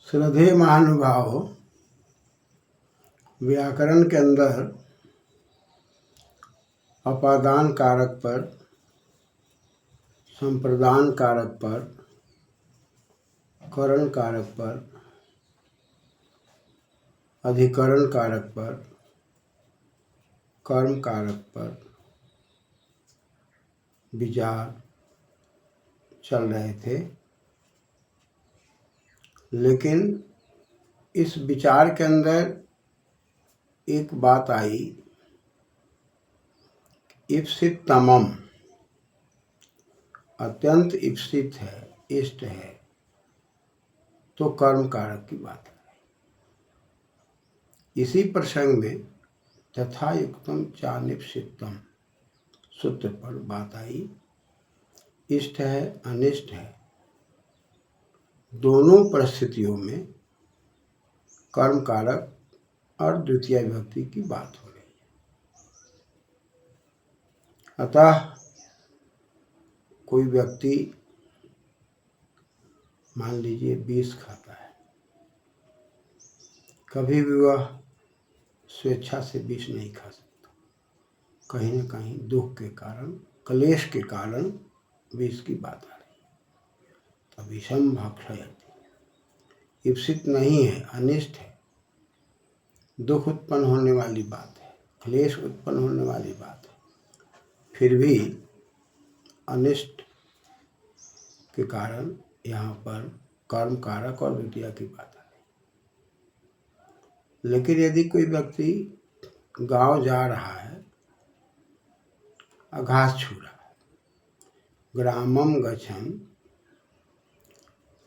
श्रद्धेय महानुभाव, व्याकरण के अंदर अपादान कारक पर, संप्रदान कारक पर, करण कारक पर, अधिकरण कारक पर, कर्म कारक पर विचार चल रहे थे। लेकिन इस विचार के अंदर एक बात आई, ईप्सित तमम, अत्यंत ईप्सित है, इष्ट है, तो कर्म कारक की बात है। इसी प्रसंग में तथा युक्तम चानिप्सितम सूत्र पर बात आई। इष्ट है, अनिष्ट है, दोनों परिस्थितियों में कर्म कारक और द्वितीय विभक्ति की बात हो रही है। अतः कोई व्यक्ति मान लीजिए विष खाता है, कभी भी वह स्वेच्छा से विष नहीं खा सकता। कहीं न कहीं दुख के कारण, क्लेश के कारण विष की बात आ रही है। तो विषम भक्षयति, ईप्सित नहीं है, अनिष्ट है, दुख उत्पन्न होने वाली बात है, क्लेश उत्पन्न होने वाली बात है, फिर भी अनिष्ट के कारण यहाँ पर कर्म कारक और द्वितीय की बात आ रही। लेकिन यदि कोई व्यक्ति गांव जा रहा है और घास छू रहा है, ग्रामम गच्छन्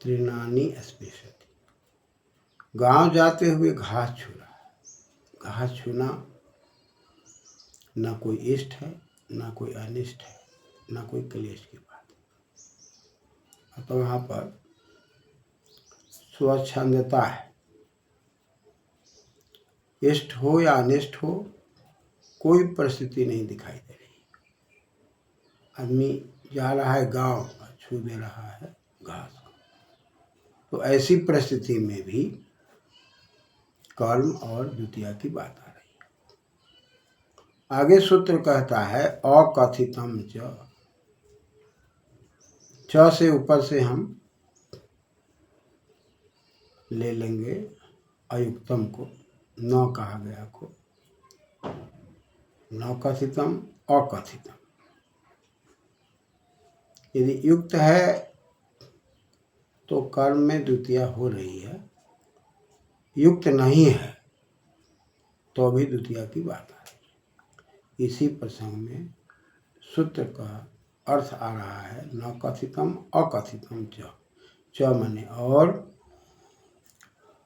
तृणानि स्पृशति, गांव जाते हुए घास छू रहा है। घास छूना न कोई इष्ट है, न कोई अनिष्ट है, न कोई क्लेश की बात है। तो वहाँ पर स्वच्छंदता है। इष्ट हो या अनिष्ट हो, कोई परिस्थिति नहीं दिखाई दे रही। आदमी जा रहा है गांव, छू दे रहा है घास को, तो ऐसी परिस्थिति में भी कर्म और द्वितीय की बात आ रही है। आगे सूत्र कहता है अकथितम च से ऊपर से हम ले लेंगे अयुक्तम को, न कहा गया को, न कथितम अकथितम। यदि युक्त है तो कर्म में द्वितीय हो रही है, युक्त नहीं है तो भी द्वितीय की बात आ रही है। इसी प्रसंग में सूत्र का अर्थ आ रहा है न कथितम अकथितम च माने और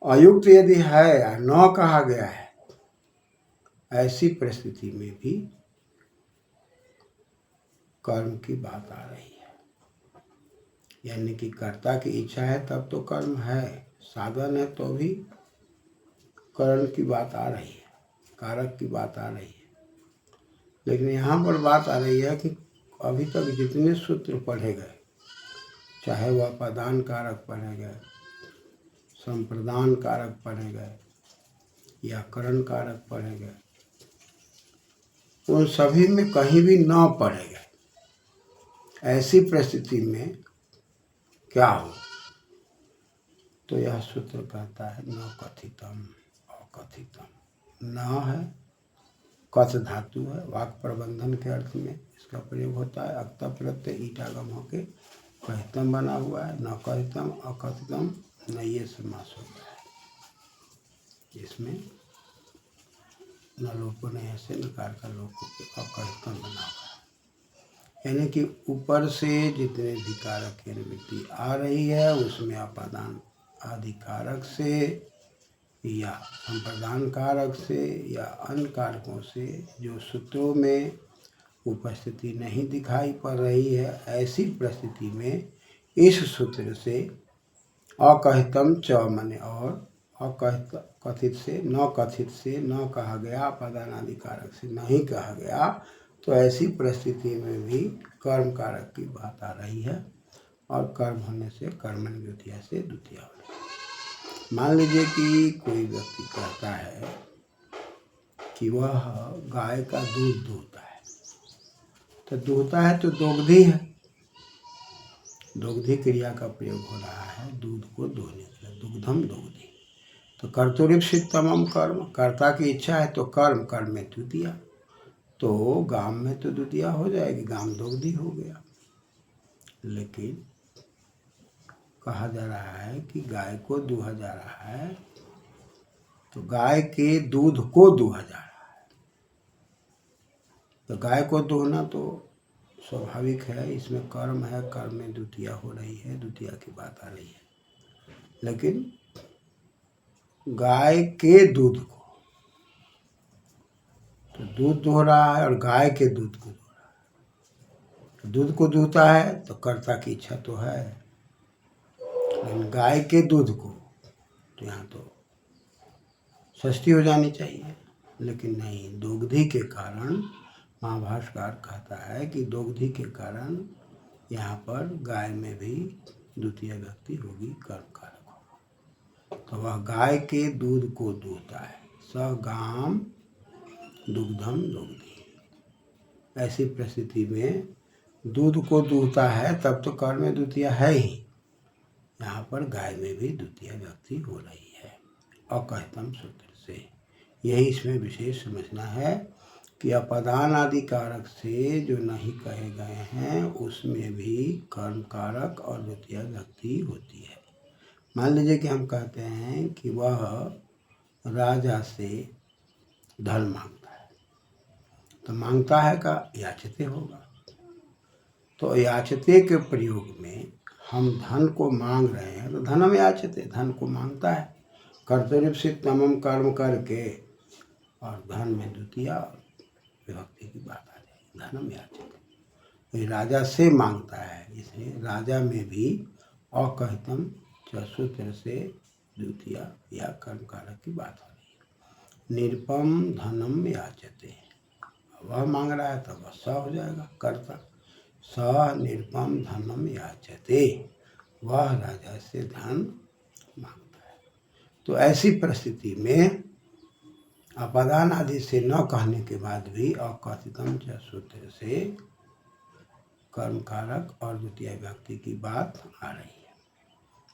अयुक्त यदि है या न कहा गया है, ऐसी परिस्थिति में भी कर्म की बात आ रही है। यानी कि कर्ता की इच्छा है तब तो कर्म है, साधन है तो भी करण की बात आ रही है, कारक की बात आ रही है। लेकिन यहाँ पर बात आ रही है कि अभी तक जितने सूत्र पढ़े गए, चाहे वह अपादान कारक पढ़े गए, संप्रदान कारक पढ़े गए या करण कारक पढ़े गए, उन सभी में कहीं भी न पढ़े गए। ऐसी परिस्थिति में क्या हो, तो यह सूत्र कहता है न कथितम अकथितम। न है, कथ धातु है, वाक प्रबंधन के अर्थ में इसका प्रयोग होता है। अक्ता प्रत्यय ईटागम होके कहितम बना हुआ है। न कहितम अकथितम, न ये समास हो गया है। इसमें न लोप नहीं ऐसे नकार का लोप होके अकहितम बना हुआ है। यानी कि ऊपर से जितने भी कारक की निवृत्ति आ रही है उसमें अपादान आदि कारक से या संप्रदान कारक से या अन्य कारकों से जो सूत्रों में उपस्थिति नहीं दिखाई पड़ रही है, ऐसी परिस्थिति में इस सूत्र से अकहितम च माने और कथित से न कहा गया, अपादान आदि कारक से नहीं कहा गया, तो ऐसी परिस्थिति में भी कर्म कारक की बात आ रही है और कर्म होने से कर्मण द्वितीय से द्वितीय हो रही है। मान लीजिए कि कोई व्यक्ति कहता है कि वह गाय का दूध दूहता है, तो दूहता है तो दुग्धी है, दुग्धी क्रिया का प्रयोग हो रहा है दूध को दूहने के लिए, दुग्धम दुग्धी। तो कर्तुरीप्सितमम कर्म, कर्ता की इच्छा है तो कर्म, कर्म में द्वितीया, तो गाम में तो द्वितीया हो जाएगी, गाम दुग्धी हो गया। लेकिन कहा जा रहा है कि गाय को दूहा जा रहा है, तो गाय के दूध को दूहा जा रहा है, तो गाय को दूहना तो स्वाभाविक है, इसमें कर्म है, कर्म में द्वितीया हो रही है, द्वितीया की बात आ रही है। लेकिन गाय के दूध को, तो दूध दूह रहा है और गाय के दूध को दूह रहा है, तो दूध को दूहता है तो कर्ता की इच्छा तो है, लेकिन गाय के दूध को तो यहाँ तो षष्ठी हो जानी चाहिए, लेकिन नहीं, दुग्धी के कारण महाभाष्यकार कहता है कि दुग्धी के कारण यहाँ पर गाय में भी द्वितीय व्यक्ति होगी, कर्म कारक होगा, तो वह गाय के दूध को दूहता है, स गाम दुग्धम दुग्धी। ऐसी परिस्थिति में दूध को दूहता है तब तो कर्म में द्वितीय है ही, यहाँ पर गाय में भी द्वितीय व्यक्ति हो रही है अकहितम सूत्र से। यही इसमें विशेष समझना है कि अपदान आदि कारक से जो नहीं कहे गए हैं उसमें भी कर्म कारक और द्वितीय व्यक्ति होती है। मान लीजिए कि हम कहते हैं कि वह राजा से धन मांगता है, तो मांगता है का याचते होगा, तो याचते के प्रयोग में हम धन को मांग रहे हैं, तो धनम याचते, धन को मांगता है, कर्तुरीप्सितमम कर्म करके, और धन में द्वितीया विभक्ति की बात आ जाएगी, धनम याचते, ये राजा से मांगता है, इसलिए राजा में भी अकहितम सूत्र से द्वितीया या कर्म कारक की बात हो रही है। निरुपम धनम याचते, वह मांग रहा है तो वह स हो जाएगा कर्ता, स निरुपम धनम याचते, वह राजा से धन मांगता है। तो ऐसी परिस्थिति में अपदान आदि से न कहने के बाद भी अकथितम च सूत्र से कर्म कारक और द्वितीय व्यक्ति की बात आ रही है।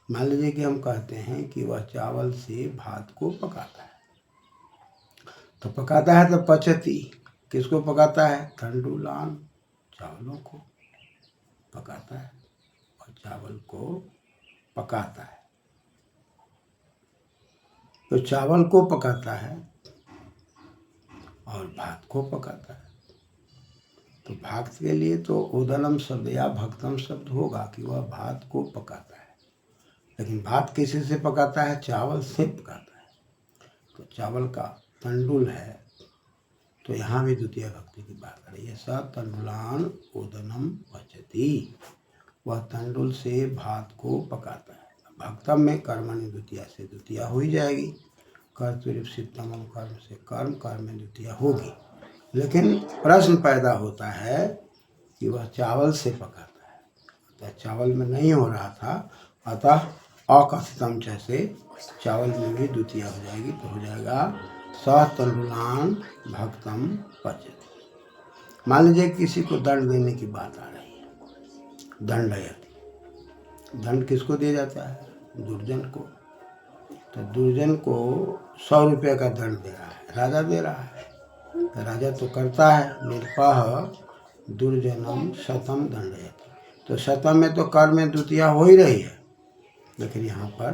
मान लीजिए कि हम कहते हैं कि वह चावल से भात को पकाता है, तो पकाता है तो पचती, किसको पकाता है, तंडुलान, चावलों को पकाता है, और चावल को पकाता है, तो चावल को पकाता है और भात को पकाता है, तो भक्त के लिए तो उदलम शब्द या भक्तम शब्द होगा कि वह भात को पकाता है, लेकिन भात किसी से पकाता है, चावल से पकाता है, तो चावल का तंडुल है, तो यहाँ भी द्वितीय भक्ति की बात आ रही है। स तंडुलान उदनम पचती, वह तंडुल से भात को पकाता है, भक्तम में कर्मणि द्वितीया से द्वितीया हो ही जाएगी, कर्तुरीप्सितमम कर्म से कर्म, कर्म में द्वितीया होगी। लेकिन प्रश्न पैदा होता है कि वह चावल से पकाता है, अतः चावल में नहीं हो रहा था, अतः अकथितम से चावल में भी द्वितीया हो जाएगी, तो हो जाएगा स तंडुलान भक्तम पचति। मान लीजिए किसी को दंड देने की बात आ रही है, दंडयति, दंड किसको दिया जाता है, दुर्जन को, तो दुर्जन को 100 रुपये का दंड दे रहा है, राजा दे रहा है, तो राजा तो करता है, निरपाह दुर्जनम शतम दंडयति, तो शतम में तो कर्म में द्वितीया हो ही रही है, लेकिन यहाँ पर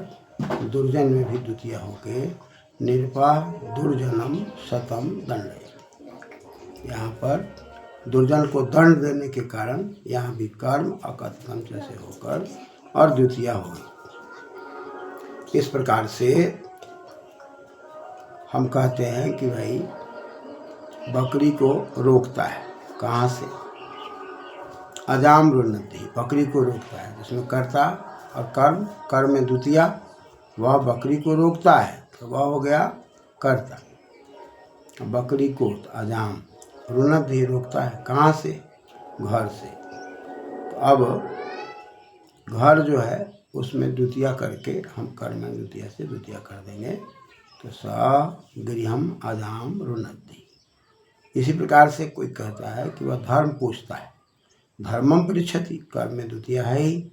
दुर्जन में भी द्वितीया होके निरपाह दुर्जनम शतम दंडयति, यहाँ पर दुर्जन को दंड देने के कारण यहाँ भी कर्म अकथितम से होकर और द्वितीया होगी। इस प्रकार से हम कहते हैं कि भाई बकरी को रोकता है, कहाँ से, अजाम रुन्नति, बकरी को रोकता है, जिसमें कर्ता और कर्म, कर्म में द्वितीया, वह बकरी को रोकता है तो वह हो गया कर्ता, बकरी को अजाम, रुन्नति रोकता है, कहाँ से, घर से, तो अब घर जो है उसमें द्वितीया करके हम कर्म में द्वितीया से द्वितीया कर देंगे तो स गृहम अजाम रुणद्धि। इसी प्रकार से कोई कहता है कि वह धर्म पूछता है, धर्मम पृच्छति, कर्म में द्वितीया है ही,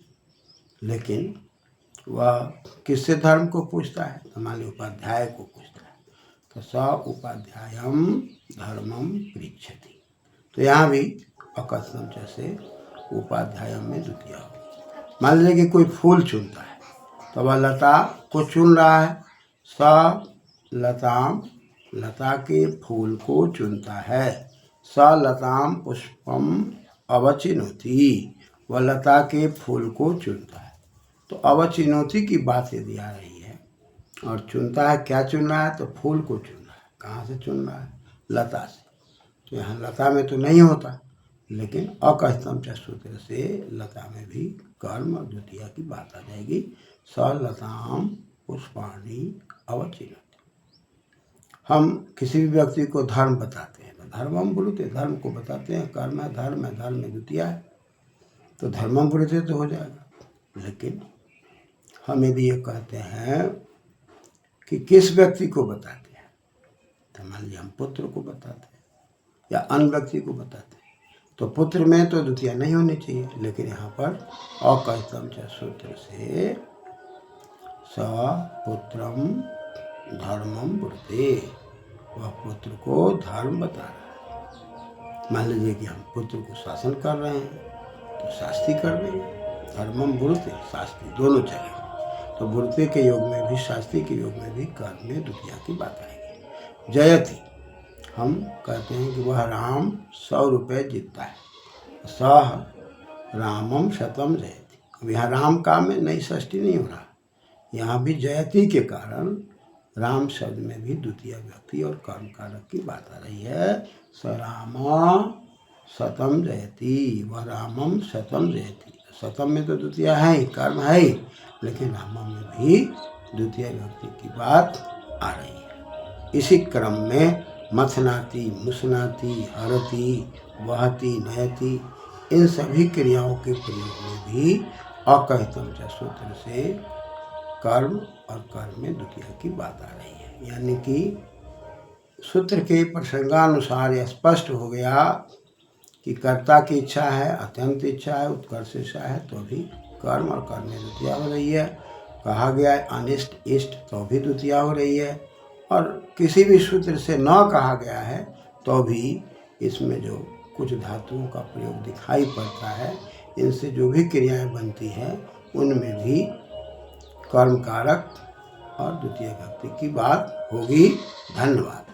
लेकिन वह किससे धर्म को पूछता है? तो मान ली उपाध्याय को पूछता है, तो स उपाध्यायम धर्मम पृच्छति। तो यहाँ भी अकथनम जैसे उपाध्याय में द्वितीया हो। मान लीजिए कि कोई फूल चुनता है तो वह लता को चुन रहा है, स लताम, लता के फूल को चुनता है, स लताम पुष्पम अवचिनोति, वह लता के फूल को चुनता है। तो अवचिनोति की बात यदि आ रही है और चुनता है, क्या चुन रहा है? तो फूल को चुन रहा है। कहाँ से चुन रहा है? लता से। तो यहाँ लता में तो नहीं होता, लेकिन अकथनम च सूत्र से लता में भी कर्म और द्वितीया की बात आ जाएगी। स लताम पुष्पाणि अवचिनोति। हम किसी भी व्यक्ति को धर्म बताते हैं तो धर्मम ब्रूते, धर्म को बताते हैं, कर्म है, धर्म में द्वितीया है, तो धर्मम ब्रूते तो हो जाएगा। लेकिन हम यदि ये कहते हैं कि किस व्यक्ति को बताते हैं, तो मान लीजिए हम पुत्र को बताते हैं या अन्य व्यक्ति को बताते हैं, तो पुत्र में तो द्वितीया नहीं होनी चाहिए, लेकिन यहाँ पर अकथनम च सूत्र से स पुत्रम धर्मम ब्रूते, वह पुत्र को धर्म बता रहा है। मान लीजिए कि हम पुत्र को शासन कर रहे हैं तो शास्त्री कर देंगे, धर्मम ब्रूते, शास्त्री दोनों चलेंगे। तो ब्रूते के योग में भी, शास्त्री के योग में भी कर्म में द्वितीया की बात आएगी। जयति, हम कहते हैं कि वह राम 100 रुपये जीतता है, सह रामम शतम जयति। अब यहाँ राम काम में नई षष्ठी नहीं हो रहा, यहाँ भी जयति के कारण राम शब्द में भी द्वितीय व्यक्ति और कर्म कारक की बात आ रही है। स राम शतम जयति, वह रामम शतम जयति। शतम में तो द्वितीय है ही, कर्म है ही, लेकिन रामम में भी द्वितीय व्यक्ति की बात आ रही है। इसी क्रम में मथनाति, मुसनाति, हरति, वहति, नयति, इन सभी क्रियाओं के प्रयोग में भी अकथनम च सूत्र से कर्म और कर्म में द्वितीया की बात आ रही है। यानी कि सूत्र के प्रसंगानुसार यह स्पष्ट हो गया कि कर्ता की इच्छा है, अत्यंत इच्छा है, उत्कर्ष इच्छा है, तो भी कर्म और कर्म में द्वितीया हो रही है। कहा गया है अनिष्ट इष्ट, तो भी द्वितीया हो रही है। और किसी भी सूत्र से न कहा गया है तो भी इसमें जो कुछ धातुओं का प्रयोग दिखाई पड़ता है, इनसे जो भी क्रियाएं बनती हैं उनमें भी कर्म कारक और द्वितीय व्यक्ति की बात होगी। धन्यवाद।